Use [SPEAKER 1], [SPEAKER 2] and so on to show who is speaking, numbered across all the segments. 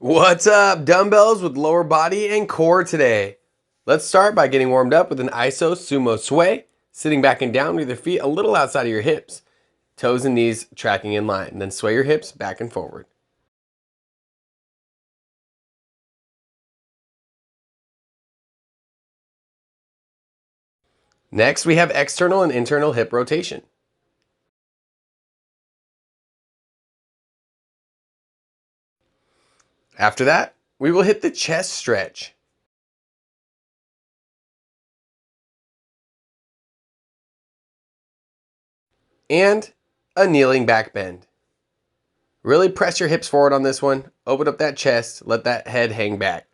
[SPEAKER 1] What's up? Dumbbells with lower body and core today. Let's start by getting warmed up with an ISO sumo sway, sitting back and down with your feet a little outside of your hips, toes and knees tracking in line, and then sway your hips back and forward. Next, we have external and internal hip rotation. After that, we will hit the chest stretch. And a kneeling back bend. Really press your hips forward on this one. Open up that chest. Let that head hang back.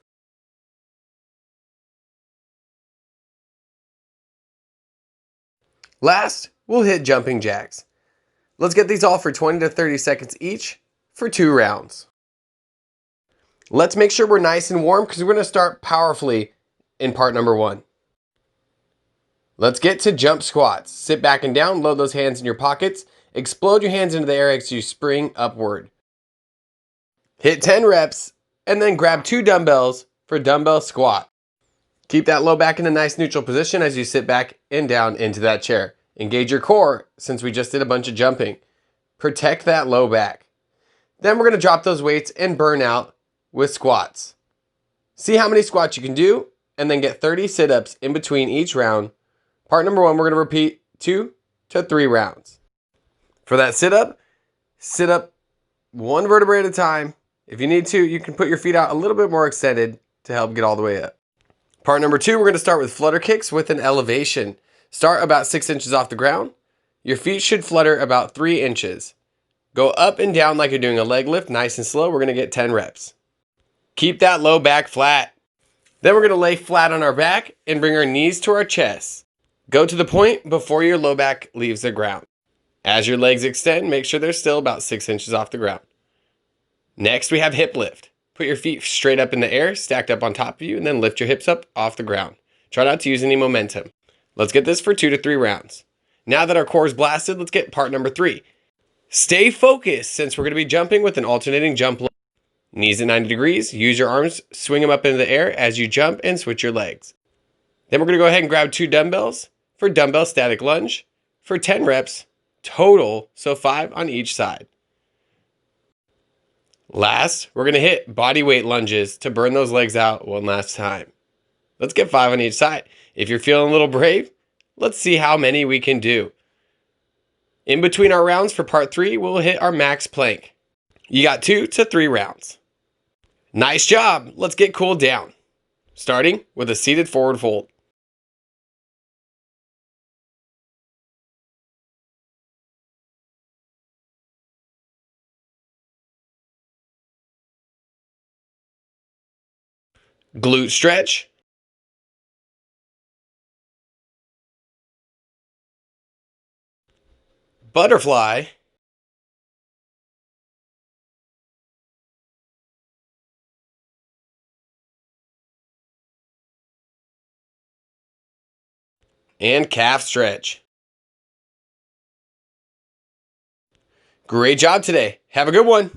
[SPEAKER 1] Last, we'll hit jumping jacks. Let's get these all for 20 to 30 seconds each for 2 rounds. Let's make sure we're nice and warm because we're going to start powerfully in part number 1. Let's get to jump squats. Sit back and down, load those hands in your pockets, explode your hands into the air as you spring upward. Hit 10 reps, and then grab 2 dumbbells for dumbbell squat. Keep that low back in a nice neutral position as you sit back and down into that chair. Engage your core since we just did a bunch of jumping. Protect that low back. Then we're going to drop those weights and burn out with squats. See how many squats you can do, and then get 30 sit-ups in between each round. Part number 1, we're going to repeat 2 to 3 rounds. For that sit up 1 vertebrae at a time. If you need to, you can put your feet out a little bit more extended to help get all the way up. Part number 2, we're going to start with flutter kicks with an elevation. Start about 6 inches off the ground. Your feet should flutter about 3 inches. Go up and down like you're doing a leg lift, nice and slow. We're going to get 10 reps. Keep that low back flat. Then we're going to lay flat on our back and bring our knees to our chest. Go to the point before your low back leaves the ground. As your legs extend, make sure they're still about 6 inches off the ground. Next, we have hip lift. Put your feet straight up in the air, stacked up on top of you, and then lift your hips up off the ground. Try not to use any momentum. Let's get this for 2 to 3 rounds. Now that our core is blasted, let's get part number 3. Stay focused since we're going to be jumping with an alternating jump low. Knees at 90 degrees. Use your arms, swing them up into the air as you jump and switch your legs. Then we're going to go ahead and grab 2 dumbbells for dumbbell static lunge for 10 reps total, so 5 on each side. Last, we're going to hit body weight lunges to burn those legs out one last time. Let's get 5 on each side. If you're feeling a little brave, let's see how many we can do. In between our rounds for part 3, we'll hit our max plank. You got 2 to 3 rounds. Nice job. Let's get cooled down. Starting with a seated forward fold. Glute stretch. Butterfly. And calf stretch. Great job today. Have a good one.